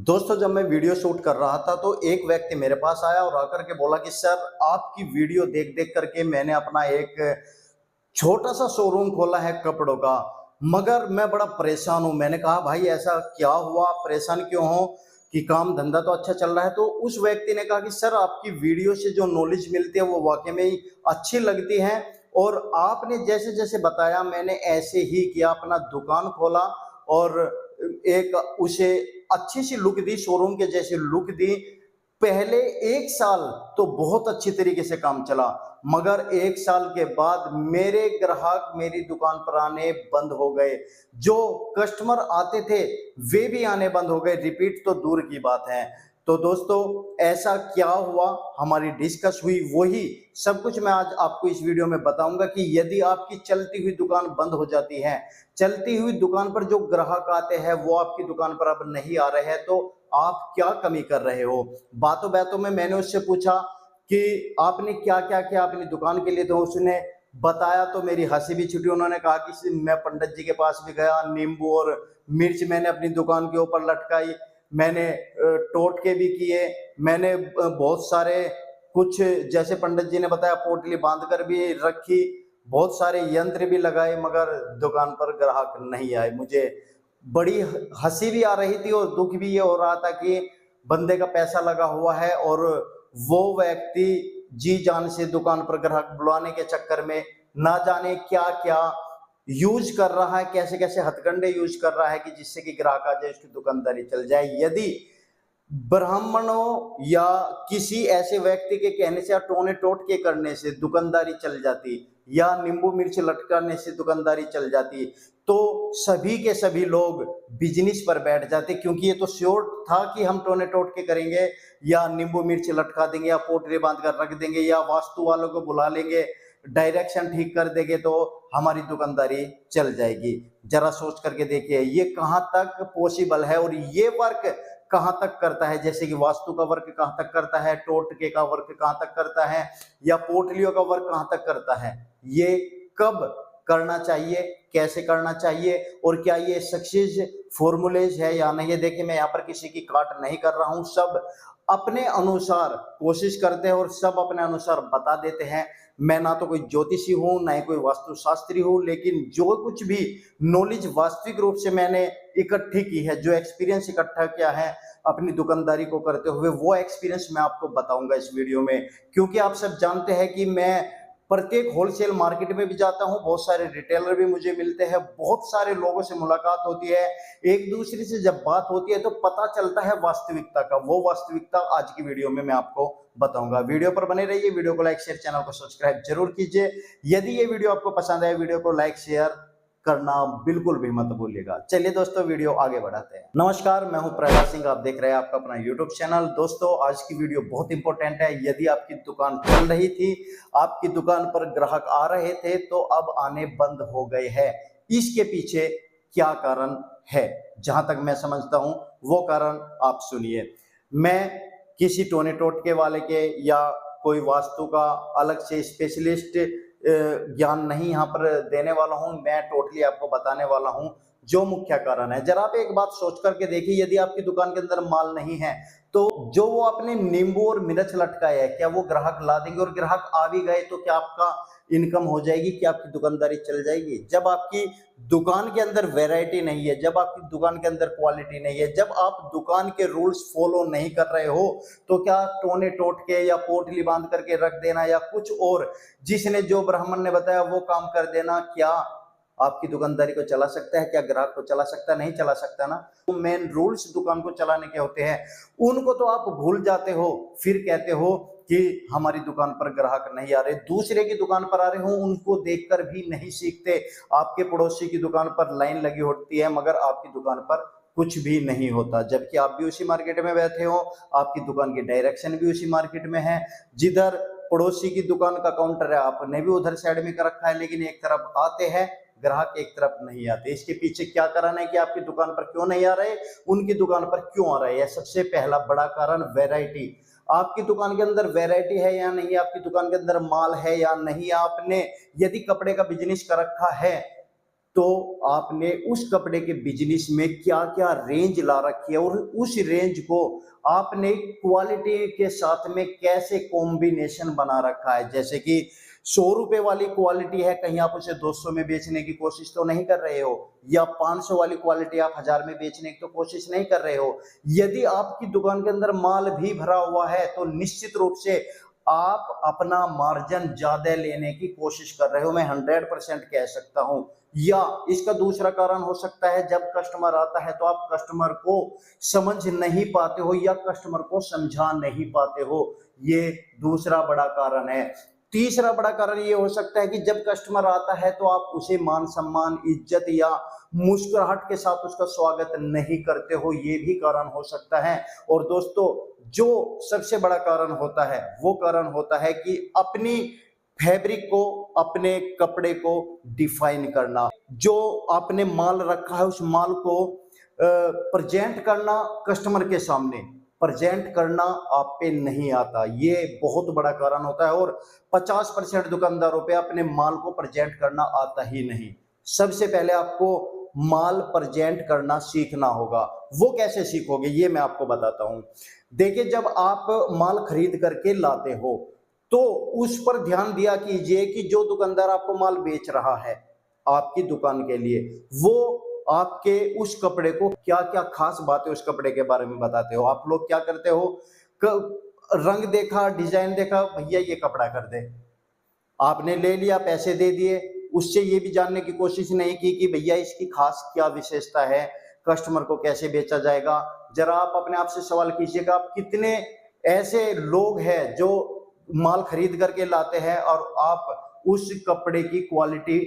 दोस्तों, जब मैं वीडियो शूट कर रहा था तो एक व्यक्ति मेरे पास आया और आकर के बोला कि सर, आपकी वीडियो देख देख करके मैंने अपना एक छोटा सा शोरूम खोला है कपड़ों का, मगर मैं बड़ा परेशान हूँ। मैंने कहा भाई ऐसा क्या हुआ, परेशान क्यों हो, कि काम धंधा तो अच्छा चल रहा है। तो उस व्यक्ति ने कहा कि सर, आपकी वीडियो से जो नॉलेज मिलती है वो वाकई में ही अच्छी लगती है, और आपने जैसे जैसे बताया मैंने ऐसे ही किया, अपना दुकान खोला और एक उसे अच्छी सी लुक दी, शोरूम के जैसी लुक दी। पहले 1 साल तो बहुत अच्छी तरीके से काम चला, मगर 1 साल के बाद मेरे ग्राहक मेरी दुकान पर आने बंद हो गए। जो कस्टमर आते थे वे भी आने बंद हो गए, रिपीट तो दूर की बात है। तो दोस्तों, ऐसा क्या हुआ, हमारी डिस्कस हुई, वही सब कुछ मैं आज आपको इस वीडियो में बताऊंगा कि यदि आपकी चलती हुई दुकान बंद हो जाती है, चलती हुई दुकान पर जो ग्राहक आते हैं वो आपकी दुकान पर अब नहीं आ रहे हैं, तो आप क्या कमी कर रहे हो। बातों बातों में मैंने उससे पूछा कि आपने क्या क्या किया अपनी दुकान के लिए, तो उसने बताया तो मेरी हंसी भी छूटी। उन्होंने कहा कि मैं पंडित जी के पास भी गया, नींबू और मिर्च मैंने अपनी दुकान के ऊपर लटकाई, मैंने टोटके भी किए, मैंने बहुत सारे कुछ जैसे पंडित जी ने बताया पोटली बांध कर भी रखी, बहुत सारे यंत्र भी लगाए, मगर दुकान पर ग्राहक नहीं आए। मुझे बड़ी हंसी भी आ रही थी और दुख भी ये हो रहा था कि बंदे का पैसा लगा हुआ है और वो व्यक्ति जी जान से दुकान पर ग्राहक बुलाने के चक्कर में ना जाने क्या क्या यूज कर रहा है, कैसे कैसे हथकंडे यूज कर रहा है कि जिससे कि ग्राहक आ जाए, उसकी दुकानदारी चल जाए। यदि ब्राह्मणों या किसी ऐसे व्यक्ति के कहने से या टोने टोटके करने से दुकानदारी चल जाती, या नींबू मिर्च लटकाने से दुकानदारी चल जाती, तो सभी के सभी लोग बिजनेस पर बैठ जाते, क्योंकि ये तो श्योर था कि हम टोने टोटके करेंगे या नींबू मिर्च लटका देंगे या पोटली बांध कर रख देंगे या वास्तु वालों को बुला लेंगे, डायरेक्शन ठीक कर देंगे तो हमारी दुकानदारी चल जाएगी। जरा सोच करके देखिए ये कहां तक पॉसिबल है और ये वर्क कहां तक करता है। जैसे कि वास्तु का वर्क कहां तक करता है, टोटके का वर्क कहां तक करता है, या पोटलियों का वर्क कहां तक करता है, ये कब करना चाहिए, कैसे करना चाहिए, और क्या ये सक्सेस फॉर्मूलेज है या नहीं। देखिए, मैं यहाँ पर किसी की काट नहीं कर रहा हूँ, सब अपने अनुसार कोशिश करते हैं और सब अपने अनुसार बता देते हैं। मैं ना तो कोई ज्योतिषी हूँ, ना ही कोई वास्तुशास्त्री हूँ, लेकिन जो कुछ भी नॉलेज वास्तविक रूप से मैंने इकट्ठी की है, जो एक्सपीरियंस इकट्ठा किया है अपनी दुकानदारी को करते हुए, वो एक्सपीरियंस मैं आपको बताऊंगा इस वीडियो में। क्योंकि आप सब जानते हैं कि मैं प्रत्येक होलसेल मार्केट में भी जाता हूं, बहुत सारे रिटेलर भी मुझे मिलते हैं, बहुत सारे लोगों से मुलाकात होती है, एक दूसरे से जब बात होती है तो पता चलता है वास्तविकता का। वो वास्तविकता आज की वीडियो में मैं आपको बताऊंगा। वीडियो पर बने रहिए, वीडियो को लाइक शेयर, चैनल को सब्सक्राइब जरूर कीजिए। यदि ये वीडियो आपको पसंद आए, वीडियो को लाइक शेयर करना बिल्कुल भी मत भूलिएगा। चलिए दोस्तों, वीडियो आगे बढ़ाते हैं। नमस्कार, मैं हूं प्रहलाद सिंह, आप देख रहे हैं आपका अपना यूट्यूब चैनल। दोस्तों, आज की वीडियो बहुत इंपॉर्टेंट है। यदि आपकी दुकान चल रही थी, आपकी दुकान पर ग्राहक आ रहे थे, तो अब आने बंद हो गए हैं, इसके पीछे क्या कारण है, जहां तक मैं समझता हूं वो कारण आप सुनिए। मैं किसी टोने टोटके वाले के या कोई वास्तु का अलग से स्पेशलिस्ट ज्ञान नहीं यहाँ पर देने वाला हूं, मैं टोटली आपको बताने वाला हूं जो मुख्य कारण है। जरा आप एक बात सोच करके देखिए, यदि आपकी दुकान के अंदर माल नहीं है तो जो वो अपने नींबू और मिर्च लटकाए है, क्या वो ग्राहक ला देंगे? और ग्राहक आ भी गए तो क्या आपका इनकम हो जाएगी, क्या आपकी दुकानदारी चल जाएगी? जब आपकी दुकान के अंदर वैरायटी नहीं है, जब आपकी दुकान के अंदर क्वालिटी नहीं है, जब आप दुकान के रूल्स फॉलो नहीं कर रहे हो, तो क्या टोने टोटके या पोटली बांध करके रख देना या कुछ और जिसने जो ब्राह्मण ने बताया वो काम कर देना, क्या आपकी दुकानदारी को चला सकता है? क्या ग्राहक को चला सकता है? नहीं चला सकता ना। तो मेन रूल्स दुकान को चलाने के होते हैं, उनको तो आप भूल जाते हो, फिर कहते हो कि हमारी दुकान पर ग्राहक नहीं आ रहे। दूसरे की दुकान पर आ रहे हो, उनको देखकर भी नहीं सीखते। आपके पड़ोसी की दुकान पर लाइन लगी होती है, मगर आपकी दुकान पर कुछ भी नहीं होता, जबकि आप भी उसी मार्केट में बैठे हो, आपकी दुकान की डायरेक्शन भी उसी मार्केट में है। जिधर पड़ोसी की दुकान का काउंटर है, आपने भी उधर साइड में कर रखा है, लेकिन एक तरफ आते हैं ग्राहक, एक तरफ नहीं आते। इसके पीछे क्या कारण है कि आपकी दुकान पर क्यों नहीं आ रहे, उनकी दुकान पर क्यों आ रहे हैं? सबसे पहला बड़ा कारण वैरायटी। आपकी दुकान के अंदर वैरायटी है या नहीं, आपकी दुकान के अंदर माल है या नहीं। आपने यदि कपड़े का बिजनेस कर रखा है तो आपने उस कपड़े के बिजनेस में क्या क्या रेंज ला रखी है और उस रेंज को आपने क्वालिटी के साथ में कैसे कॉम्बिनेशन बना रखा है। जैसे कि 100 रुपए वाली क्वालिटी है, कहीं आप उसे 200 में बेचने की कोशिश तो नहीं कर रहे हो, या 500 वाली क्वालिटी आप 1000 में बेचने की तो कोशिश नहीं कर रहे हो। यदि आपकी दुकान के अंदर माल भी भरा हुआ है तो निश्चित रूप से आप अपना मार्जिन ज्यादा लेने की कोशिश कर रहे हो, मैं 100% कह सकता हूं। या इसका दूसरा कारण हो सकता है, जब कस्टमर आता है तो आप कस्टमर को समझ नहीं पाते हो या कस्टमर को समझा नहीं पाते हो, ये दूसरा बड़ा कारण है। तीसरा बड़ा कारण ये हो सकता है कि जब कस्टमर आता है तो आप उसे मान सम्मान, इज्जत या मुस्कुराहट के साथ उसका स्वागत नहीं करते हो, ये भी कारण हो सकता है। और दोस्तों, जो सबसे बड़ा कारण होता है वो कारण होता है कि अपनी फैब्रिक को, अपने कपड़े को डिफाइन करना। जो आपने माल रखा है उस माल को प्रेजेंट करना, कस्टमर के सामने प्रेजेंट करना आप पे नहीं आता, ये बहुत बड़ा कारण होता है। और 50% दुकानदारों पे अपने माल को प्रेजेंट करना आता ही नहीं। सबसे पहले आपको माल प्रेजेंट करना सीखना होगा। वो कैसे सीखोगे ये मैं आपको बताता हूं। देखिए, जब आप माल खरीद करके लाते हो तो उस पर ध्यान दिया कीजिए कि जो दुकानदार आपको माल बेच रहा है आपकी दुकान के लिए, वो आपके उस कपड़े को क्या क्या खास बातें उस कपड़े के बारे में बताते हो। आप लोग क्या करते हो, रंग देखा, डिजाइन देखा, भैया ये कपड़ा कर दे, आपने ले लिया, पैसे दे दिए, उससे ये भी जानने की कोशिश नहीं की कि भैया इसकी खास क्या विशेषता है, कस्टमर को कैसे बेचा जाएगा। जरा आप अपने आप से सवाल कीजिएगा, आप कितने ऐसे लोग हैं जो माल खरीद करके लाते हैं और आप उस कपड़े की क्वालिटी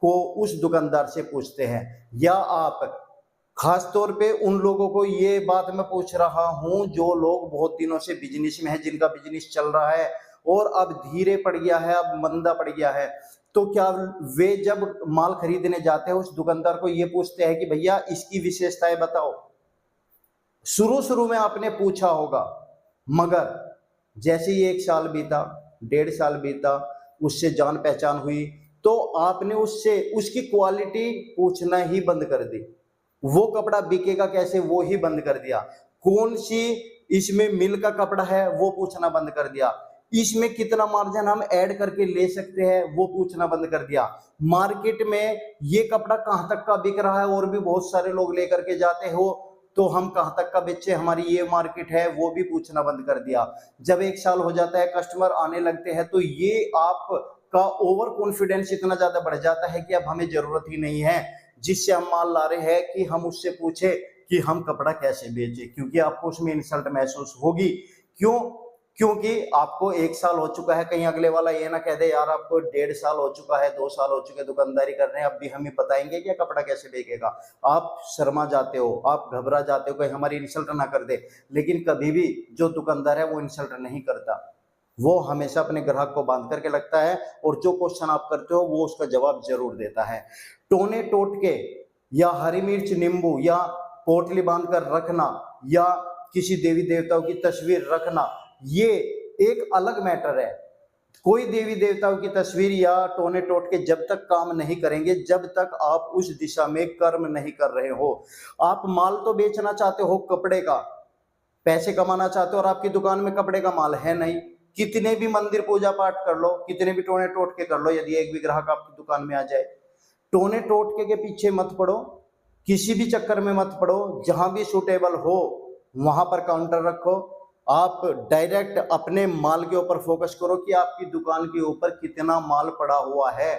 को उस दुकानदार से पूछते हैं। या आप खास तौर पे उन लोगों को ये बात मैं पूछ रहा हूं जो लोग बहुत दिनों से बिजनेस में है, जिनका बिजनेस चल रहा है और अब धीरे पड़ गया है, अब मंदा पड़ गया है, तो क्या वे जब माल खरीदने जाते हैं उस दुकानदार को ये पूछते हैं कि भैया इसकी विशेषताएं बताओ। शुरू शुरू में आपने पूछा होगा, मगर जैसे ही 1 साल बीता, 1.5 साल बीता, उससे जान पहचान हुई, तो आपने उससे उसकी क्वालिटी पूछना ही बंद कर दी। वो कपड़ा बिकेगा कैसे वो ही बंद कर दिया। कौन सी इसमें मिल का कपड़ा है वो पूछना बंद कर दिया। इसमें कितना मार्जिन हम ऐड करके ले सकते हैं वो पूछना बंद कर दिया। मार्केट में ये कपड़ा कहां तक का बिक रहा है और भी बहुत सारे लोग लेकर के जाते हो, तो हम कहां तक का बेचे, हमारी ये मार्केट है, वो भी पूछना बंद कर दिया। जब 1 साल हो जाता है, कस्टमर आने लगते हैं, तो ये आपका ओवर कॉन्फिडेंस इतना ज्यादा बढ़ जाता है कि अब हमें जरूरत ही नहीं है जिससे हम माल ला रहे हैं कि हम उससे पूछे कि हम कपड़ा कैसे बेचे, क्योंकि आपको उसमें इंसल्ट महसूस होगी। क्यों? क्योंकि आपको 1 साल हो चुका है, कहीं अगले वाला ये ना कह दे यार आपको 1.5 साल हो चुका है, 2 साल हो चुके दुकानदारी कर रहे हैं, अब भी हमें बताएंगे क्या कपड़ा कैसे बेचेगा। आप शर्मा जाते हो, आप घबरा जाते हो, कहीं हमारी इंसल्ट ना कर दे। लेकिन कभी भी जो दुकानदार है वो इंसल्ट नहीं करता, वो हमेशा अपने ग्राहक को बांध करके लगता है और जो क्वेश्चन आप करते हो वो उसका जवाब जरूर देता है। टोने टोटके या हरी मिर्च नींबू या पोटली बांध कर रखना या किसी देवी देवताओं की तस्वीर रखना, ये एक अलग मैटर है। कोई देवी देवताओं की तस्वीर या टोने टोटके जब तक काम नहीं करेंगे, जब तक आप उस दिशा में कर्म नहीं कर रहे हो। आप माल तो बेचना चाहते हो, कपड़े का पैसे कमाना चाहते हो, और आपकी दुकान में कपड़े का माल है नहीं। कितने भी मंदिर पूजा पाठ कर लो, कितने भी टोने टोटके कर लो, यदि एक भी ग्राहक आपकी दुकान में आ जाए, टोने टोटके के पीछे मत पड़ो, किसी भी चक्कर में मत पड़ो। जहां भी सूटेबल हो वहां पर काउंटर रखो। आप डायरेक्ट अपने माल के ऊपर फोकस करो कि आपकी दुकान के ऊपर कितना माल पड़ा हुआ है।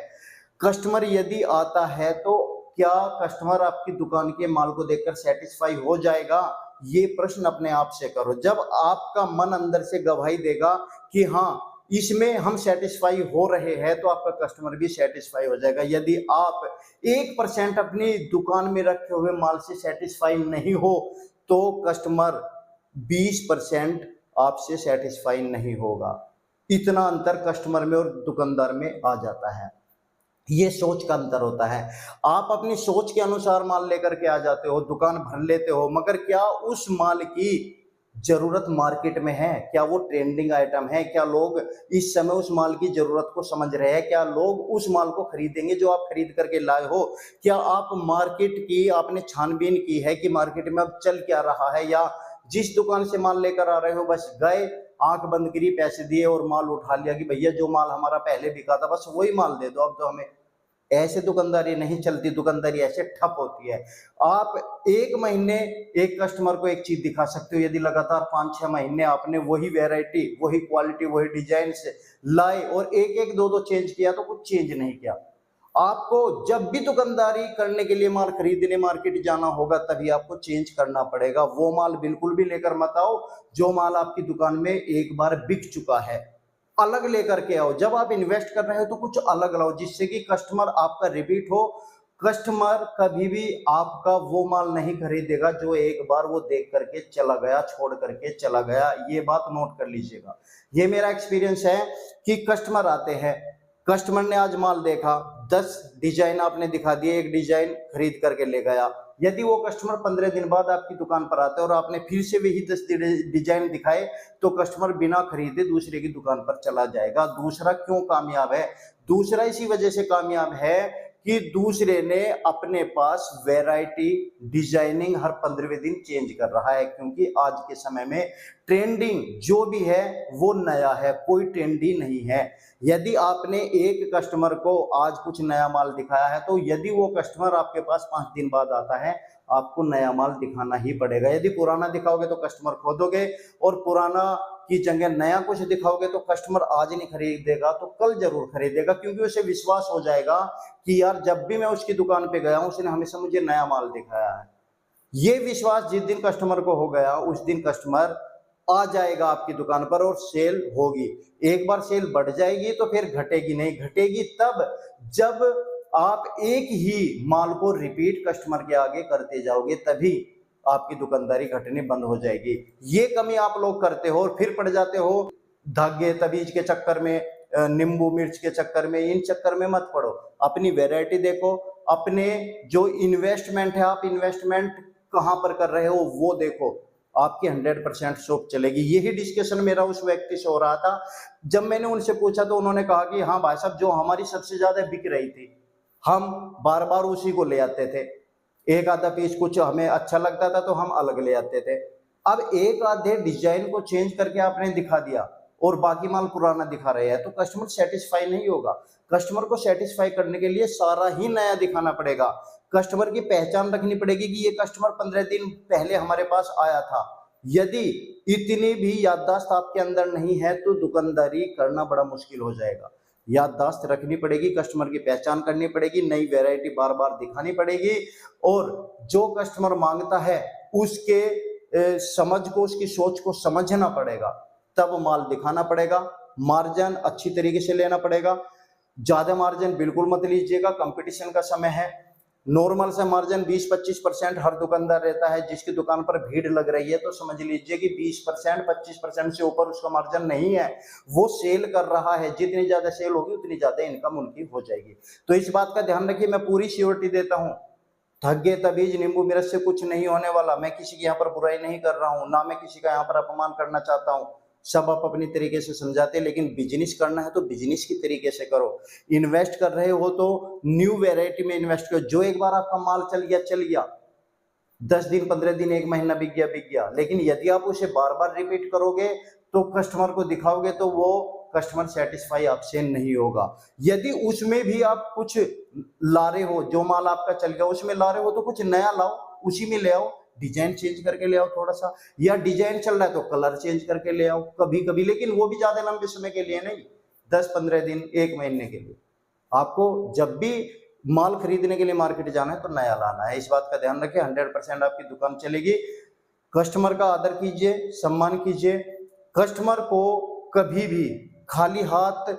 कस्टमर यदि आता है तो क्या कस्टमर आपकी दुकान के माल को देखकर सेटिस्फाई हो जाएगा, ये प्रश्न अपने आप से करो। जब आपका मन अंदर से गवाही देगा कि हाँ इसमें हम सेटिस्फाई हो रहे हैं, तो आपका कस्टमर भी सेटिस्फाई हो जाएगा। यदि आप 1% अपनी दुकान में रखे हुए माल से सेटिस्फाई नहीं हो, तो कस्टमर 20% आपसे सेटिस्फाई नहीं होगा। इतना अंतर कस्टमर में और दुकानदार में आ जाता है। ये सोच का अंतर होता है। आप अपनी सोच के अनुसार माल लेकर के आ जाते हो, दुकान भर लेते हो, मगर क्या उस माल की जरूरत मार्केट में है, क्या वो ट्रेंडिंग आइटम है, क्या लोग इस समय उस माल की जरूरत को समझ रहे हैं, क्या लोग उस माल को खरीदेंगे जो आप खरीद करके लाए हो, क्या आप मार्केट की आपने छानबीन की है कि मार्केट में अब चल क्या रहा है, या जिस दुकान से माल लेकर आ रहे हो बस गए, आंख बंद करी, पैसे दिए और माल उठा लिया कि भैया जो माल हमारा पहले बिका था बस वही माल दे दो अब तो हमें। ऐसे दुकानदारी नहीं चलती, दुकानदारी ऐसे ठप होती है। आप एक महीने एक कस्टमर को एक चीज दिखा सकते हो, यदि लगातार 5-6 महीने आपने वही वैरायटी, वही क्वालिटी, वही डिजाइन से लाए और एक एक दो दो चेंज किया तो कुछ चेंज नहीं किया। आपको जब भी दुकानदारी करने के लिए माल खरीदने मार्केट जाना होगा तभी आपको चेंज करना पड़ेगा। वो माल बिल्कुल भी लेकर मत आओ जो माल आपकी दुकान में एक बार बिक चुका है, अलग लेकर के आओ। जब आप इन्वेस्ट कर रहे हो तो कुछ अलग लाओ जिससे कि कस्टमर आपका रिपीट हो। कस्टमर कभी भी आपका वो माल नहीं खरीदेगा जो एक बार वो देख करके चला गया, छोड़ करके चला गया। ये बात नोट कर लीजिएगा। ये मेरा एक्सपीरियंस है कि कस्टमर आते हैं, कस्टमर ने आज माल देखा, 10 डिजाइन आपने दिखा दिए, एक डिजाइन खरीद करके ले गया। यदि वो कस्टमर 15 दिन बाद आपकी दुकान पर आते और आपने फिर से वही 10 डिजाइन दिखाए तो कस्टमर बिना खरीदे दूसरे की दुकान पर चला जाएगा। दूसरा क्यों कामयाब है? दूसरा इसी वजह से कामयाब है कि दूसरे ने अपने पास वैरायटी, डिजाइनिंग हर 15वें दिन चेंज कर रहा है, क्योंकि आज के समय में ट्रेंडिंग जो भी है वो नया है, कोई ट्रेंडी नहीं है। यदि आपने एक कस्टमर को आज कुछ नया माल दिखाया है तो यदि वो कस्टमर आपके पास 5 दिन बाद आता है आपको नया माल दिखाना ही पड़ेगा। यदि पुराना दिखाओगे तो कस्टमर खो दोगे और पुराना की जगह नया कुछ दिखाओगे तो कस्टमर आज नहीं खरीदेगा तो कल जरूर खरीदेगा, क्योंकि उसे विश्वास हो जाएगा कि यार जब भी मैं उसकी दुकान पे गया हूं उसने हमेशा मुझे नया माल दिखाया है। ये विश्वास जिस दिन कस्टमर को हो गया उस दिन कस्टमर आ जाएगा आपकी दुकान पर और सेल होगी। एक बार सेल बढ़ जाएगी तो फिर घटेगी नहीं, घटेगी तब जब आप एक ही माल को रिपीट कस्टमर के आगे करते जाओगे, तभी आपकी दुकानदारी घटनी बंद हो जाएगी। ये कमी आप लोग करते हो और फिर पड़ जाते हो धागे तबीज के चक्कर में, नींबू मिर्च के चक्कर में। इन चक्कर में मत पड़ो, अपनी वैरायटी देखो, अपने जो इन्वेस्टमेंट है आप इन्वेस्टमेंट कहां पर कर रहे हो वो देखो, आपकी 100% शॉप चलेगी। यही डिस्कशन मेरा उस व्यक्ति से हो रहा था। जब मैंने उनसे पूछा तो उन्होंने कहा कि हाँ भाई साहब, जो हमारी सबसे ज्यादा बिक रही थी हम बार बार उसी को ले आते थे, एक आधा पीस कुछ हमें अच्छा लगता था तो हम अलग ले आते थे। अब एक आधे डिजाइन को चेंज करके आपने दिखा दिया और बाकी माल पुराना दिखा रहे हैं तो कस्टमर सेटिस्फाई नहीं होगा। कस्टमर को सेटिस्फाई करने के लिए सारा ही नया दिखाना पड़ेगा। कस्टमर की पहचान रखनी पड़ेगी कि ये कस्टमर 15 दिन पहले हमारे पास आया था। यदि इतनी भी याददाश्त आपके अंदर नहीं है तो दुकानदारी करना बड़ा मुश्किल हो जाएगा। याददाश्त रखनी पड़ेगी, कस्टमर की पहचान करनी पड़ेगी, नई वैरायटी बार बार दिखानी पड़ेगी और जो कस्टमर मांगता है उसके समझ को, उसकी सोच को समझना पड़ेगा, तब माल दिखाना पड़ेगा। मार्जिन अच्छी तरीके से लेना पड़ेगा, ज्यादा मार्जिन बिल्कुल मत लीजिएगा, कंपटीशन का समय है। नॉर्मल से मार्जिन 20-25% हर दुकानदार रहता है। जिसकी दुकान पर भीड़ लग रही है तो समझ लीजिए कि 20% 25% से ऊपर उसका मार्जिन नहीं है, वो सेल कर रहा है। जितनी ज्यादा सेल होगी उतनी ज्यादा इनकम उनकी हो जाएगी। तो इस बात का ध्यान रखिए, मैं पूरी श्योरिटी देता हूँ, धग्गे तबीज नींबू मिर्च से कुछ नहीं होने वाला। मैं किसी की यहाँ पर बुराई नहीं कर रहा हूँ, ना मैं किसी का यहाँ पर अपमान करना चाहता हूँ। सब आप अपनी तरीके से समझाते हैं, लेकिन बिजनेस करना है तो बिजनेस की तरीके से करो। इन्वेस्ट कर रहे हो तो न्यू वैरायटी में इन्वेस्ट करो। जो एक बार आपका माल चल गया चल गया, 10 दिन 15 दिन 1 महीना बिक गया बिक गया, लेकिन यदि आप उसे बार बार रिपीट करोगे तो कस्टमर को दिखाओगे तो वो कस्टमर सेटिस्फाई आपसे नहीं होगा। यदि उसमें भी आप कुछ ला रहे हो, जो माल आपका चल गया उसमें ला रहे हो तो कुछ नया लाओ, उसी में ले आओ, डिजाइन चेंज करके ले आओ थोड़ा सा, या डिजाइन चल रहा है तो कलर चेंज करके ले आओ कभी कभी, लेकिन वो भी ज्यादा लंबे समय के लिए नहीं, 10-15 दिन 1 महीने के लिए। आपको जब भी माल खरीदने के लिए मार्केट जाना है तो नया लाना है, इस बात का ध्यान रखें। 100% आपकी दुकान चलेगी। कस्टमर का आदर कीजिए, सम्मान कीजिए। कस्टमर को कभी भी खाली हाथ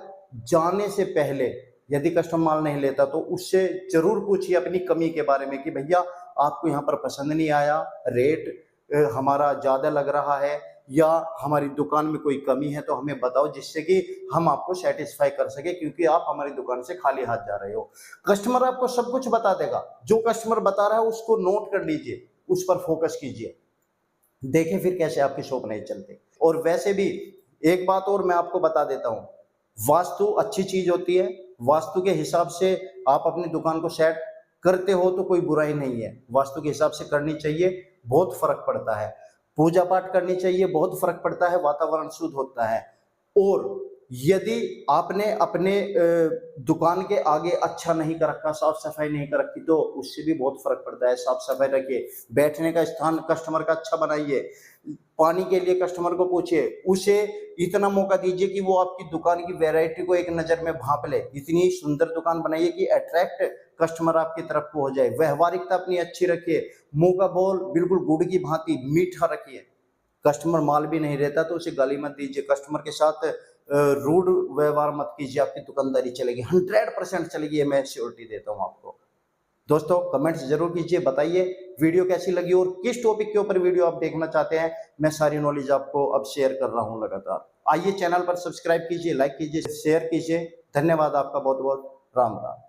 जाने से पहले यदि कस्टमर माल नहीं लेता तो उससे जरूर पूछिए अपनी कमी के बारे में कि भैया आपको यहाँ पर पसंद नहीं आया, रेट हमारा ज्यादा लग रहा है, या हमारी दुकान में कोई कमी है तो हमें बताओ, जिससे कि हम आपको सेटिस्फाई कर सके, क्योंकि आप हमारी दुकान से खाली हाथ जा रहे हो। कस्टमर आपको सब कुछ बता देगा। जो कस्टमर बता रहा है उसको नोट कर लीजिए, उस पर फोकस कीजिए। देखें फिर कैसे आपकी शॉप नहीं चलती। और वैसे भी एक बात और मैं आपको बता देता हूँ, वास्तु अच्छी चीज होती है। वास्तु के हिसाब से आप अपनी दुकान को सेट करते हो तो कोई बुराई नहीं है, वास्तु के हिसाब से करनी चाहिए, बहुत फर्क पड़ता है। पूजा पाठ करनी चाहिए, बहुत फर्क पड़ता है, वातावरण शुद्ध होता है। और यदि आपने अपने दुकान के आगे अच्छा नहीं कर रखा, साफ सफाई नहीं कर रखी, तो उससे भी बहुत फर्क पड़ता है। साफ सफाई रखिए, बैठने का स्थान कस्टमर का अच्छा बनाइए, पानी के लिए कस्टमर को पूछिए, उसे इतना मौका दीजिए कि वो आपकी दुकान की वैरायटी को एक नजर में भांप ले। इतनी सुंदर दुकान बनाइए कि अट्रैक्ट कस्टमर आपकी तरफ को हो जाए। व्यवहारिकता अपनी अच्छी रखिए, मुंह का बोल बिल्कुल गुड़ की भांति मीठा रखिए। कस्टमर माल भी नहीं रहता तो उसे गाली मत दीजिए, कस्टमर के साथ रूड व्यवहार मत कीजिए, आपकी दुकानदारी चलेगी, 100% चलेगी, ये मैं श्योरिटी देता हूँ आपको। दोस्तों कमेंट्स जरूर कीजिए, बताइए वीडियो कैसी लगी और किस टॉपिक के ऊपर वीडियो आप देखना चाहते हैं। मैं सारी नॉलेज आपको अब शेयर कर रहा हूँ लगातार। आइए चैनल पर सब्सक्राइब कीजिए, लाइक कीजिए, शेयर कीजिए। धन्यवाद आपका बहुत बहुत। राम राम।